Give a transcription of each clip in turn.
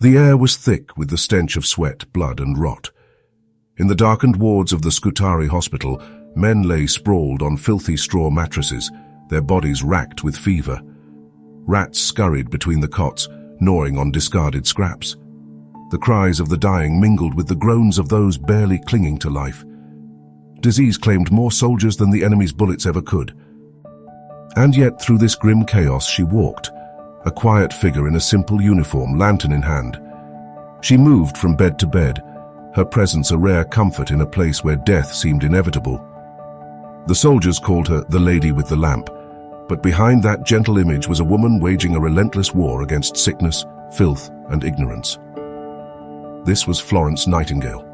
The air was thick with the stench of sweat, blood and rot. In the darkened wards of the Scutari hospital, men lay sprawled on filthy straw mattresses, their bodies racked with fever. Rats scurried between the cots, gnawing on discarded scraps. The cries of the dying mingled with the groans of those barely clinging to life. Disease claimed more soldiers than the enemy's bullets ever could. And yet through this grim chaos she walked, a quiet figure in a simple uniform, lantern in hand. She moved from bed to bed, her presence a rare comfort in a place where death seemed inevitable. The soldiers called her the Lady with the Lamp, but behind that gentle image was a woman waging a relentless war against sickness, filth, and ignorance. This was Florence Nightingale,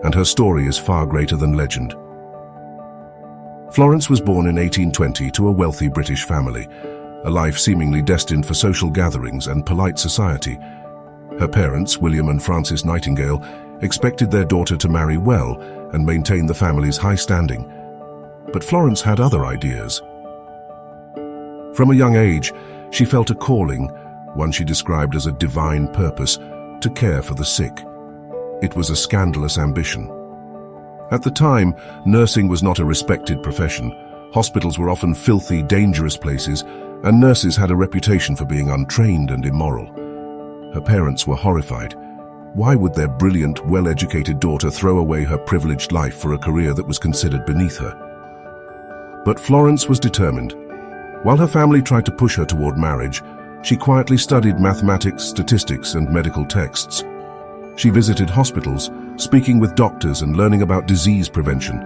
and her story is far greater than legend. Florence was born in 1820 to a wealthy British family, a life seemingly destined for social gatherings and polite society. Her parents, William and Frances Nightingale, expected their daughter to marry well and maintain the family's high standing. But Florence had other ideas. From a young age, she felt a calling, one she described as a divine purpose, to care for the sick. It was a scandalous ambition. At the time, nursing was not a respected profession. Hospitals were often filthy, dangerous places, and nurses had a reputation for being untrained and immoral. Her parents were horrified. Why would their brilliant, well-educated daughter throw away her privileged life for a career that was considered beneath her? But Florence was determined. While her family tried to push her toward marriage, she quietly studied mathematics, statistics, and medical texts. She visited hospitals, speaking with doctors and learning about disease prevention.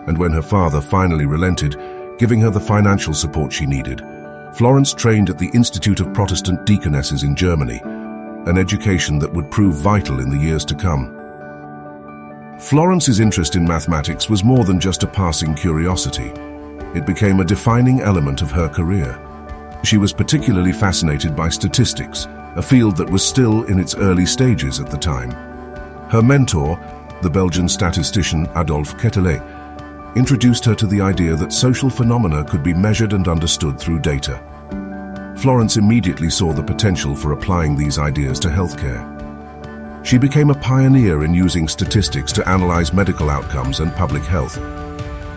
And when her father finally relented, giving her the financial support she needed, Florence trained at the Institute of Protestant Deaconesses in Germany, an education that would prove vital in the years to come. Florence's interest in mathematics was more than just a passing curiosity. It became a defining element of her career. She was particularly fascinated by statistics, a field that was still in its early stages at the time. Her mentor, the Belgian statistician Adolphe Quetelet, introduced her to the idea that social phenomena could be measured and understood through data. Florence immediately saw the potential for applying these ideas to healthcare. She became a pioneer in using statistics to analyze medical outcomes and public health.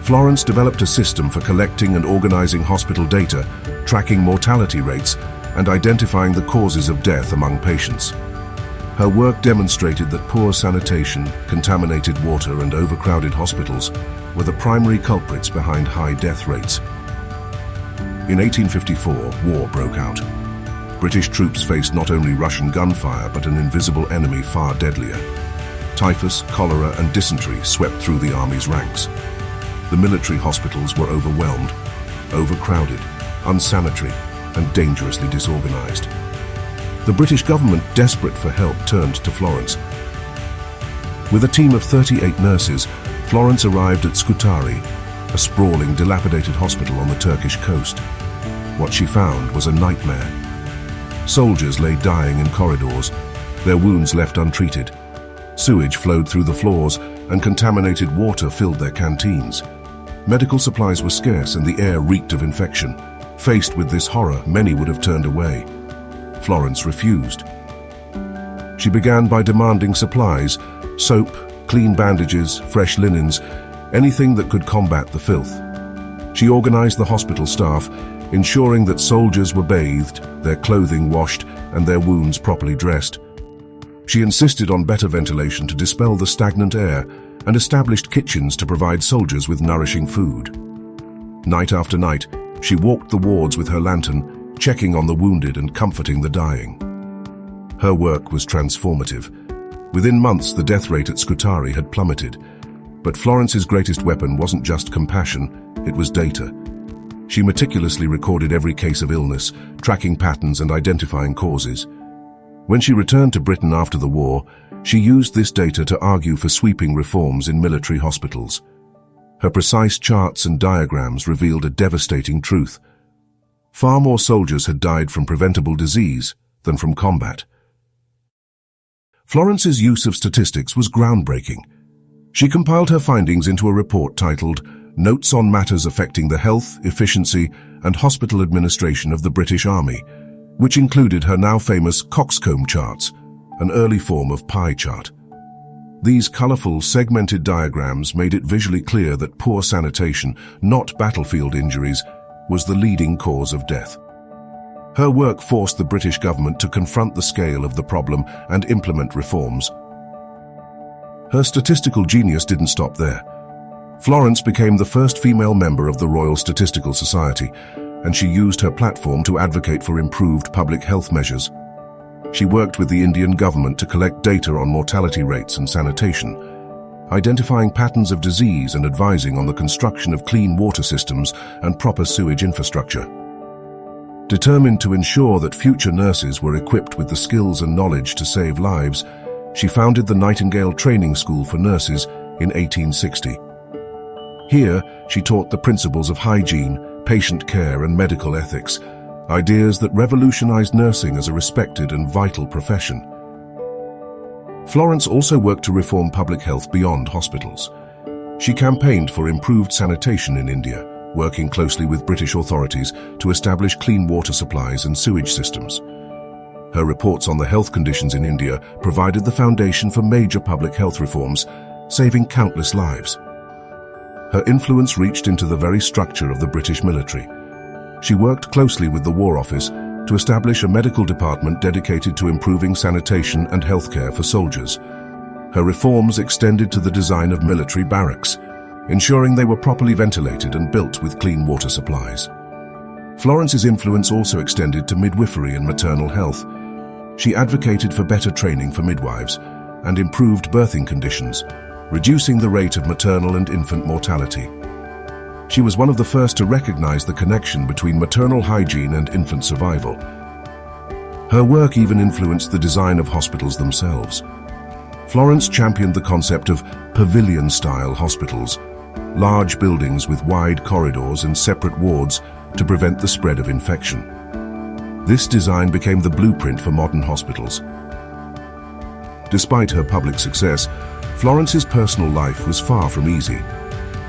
Florence developed a system for collecting and organizing hospital data, tracking mortality rates, and identifying the causes of death among patients. Her work demonstrated that poor sanitation, contaminated water, and overcrowded hospitals were the primary culprits behind high death rates. In 1854, war broke out. British troops faced not only Russian gunfire but an invisible enemy far deadlier. Typhus, cholera, and dysentery swept through the army's ranks. The military hospitals were overwhelmed, overcrowded, unsanitary, and dangerously disorganized. The British government, desperate for help, turned to Florence. With a team of 38 nurses, Florence arrived at Scutari, a sprawling, dilapidated hospital on the Turkish coast. What she found was a nightmare. Soldiers lay dying in corridors, their wounds left untreated. Sewage flowed through the floors, and contaminated water filled their canteens. Medical supplies were scarce, and the air reeked of infection. Faced with this horror, many would have turned away. Florence refused. She began by demanding supplies: soap, clean bandages, fresh linens, anything that could combat the filth. She organized the hospital staff, ensuring that soldiers were bathed, their clothing washed, and their wounds properly dressed. She insisted on better ventilation to dispel the stagnant air, and established kitchens to provide soldiers with nourishing food. Night after night, she walked the wards with her lantern, checking on the wounded and comforting the dying. Her work was transformative. Within months, the death rate at Scutari had plummeted. But Florence's greatest weapon wasn't just compassion, it was data. She meticulously recorded every case of illness, tracking patterns and identifying causes. When she returned to Britain after the war, she used this data to argue for sweeping reforms in military hospitals. Her precise charts and diagrams revealed a devastating truth. Far more soldiers had died from preventable disease than from combat. Florence's use of statistics was groundbreaking. She compiled her findings into a report titled Notes on Matters Affecting the Health, Efficiency, and Hospital Administration of the British Army, which included her now famous coxcomb charts, an early form of pie chart. These colorful, segmented diagrams made it visually clear that poor sanitation, not battlefield injuries, was the leading cause of death. Her work forced the British government to confront the scale of the problem and implement reforms. Her statistical genius didn't stop there. Florence became the first female member of the Royal Statistical Society, and she used her platform to advocate for improved public health measures. She worked with the Indian government to collect data on mortality rates and sanitation, identifying patterns of disease and advising on the construction of clean water systems and proper sewage infrastructure. Determined to ensure that future nurses were equipped with the skills and knowledge to save lives, she founded the Nightingale Training School for Nurses in 1860. Here, she taught the principles of hygiene, patient care, and medical ethics, ideas that revolutionized nursing as a respected and vital profession. Florence also worked to reform public health beyond hospitals. She campaigned for improved sanitation in India, working closely with British authorities to establish clean water supplies and sewage systems. Her reports on the health conditions in India provided the foundation for major public health reforms, saving countless lives. Her influence reached into the very structure of the British military. She worked closely with the War Office to establish a medical department dedicated to improving sanitation and healthcare for soldiers. Her reforms extended to the design of military barracks, ensuring they were properly ventilated and built with clean water supplies. Florence's influence also extended to midwifery and maternal health. She advocated for better training for midwives and improved birthing conditions, reducing the rate of maternal and infant mortality. She was one of the first to recognize the connection between maternal hygiene and infant survival. Her work even influenced the design of hospitals themselves. Florence championed the concept of pavilion-style hospitals, large buildings with wide corridors and separate wards to prevent the spread of infection. This design became the blueprint for modern hospitals. Despite her public success, Florence's personal life was far from easy.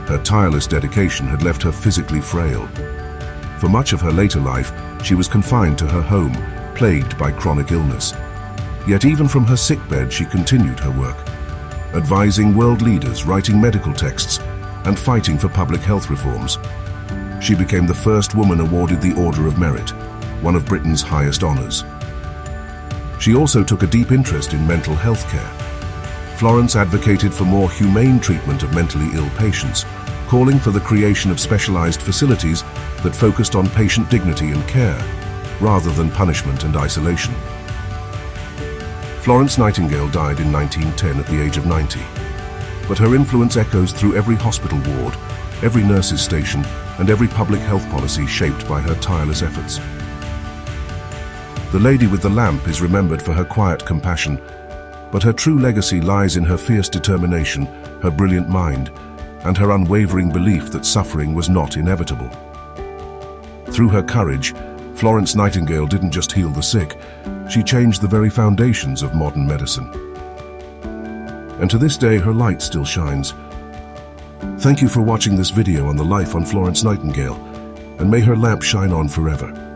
Her tireless dedication had left her physically frail. For much of her later life, she was confined to her home, plagued by chronic illness. Yet even from her sickbed, she continued her work, advising world leaders, writing medical texts, and fighting for public health reforms. She became the first woman awarded the Order of Merit, one of Britain's highest honors. She also took a deep interest in mental health care. Florence advocated for more humane treatment of mentally ill patients, calling for the creation of specialized facilities that focused on patient dignity and care, rather than punishment and isolation. Florence Nightingale died in 1910 at the age of 90, but her influence echoes through every hospital ward, every nurse's station, and every public health policy shaped by her tireless efforts. The Lady with the Lamp is remembered for her quiet compassion, but her true legacy lies in her fierce determination, her brilliant mind, and her unwavering belief that suffering was not inevitable. Through her courage, Florence Nightingale didn't just heal the sick, she changed the very foundations of modern medicine. And to this day, her light still shines. Thank you for watching this video on the life on Florence Nightingale, and may her lamp shine on forever.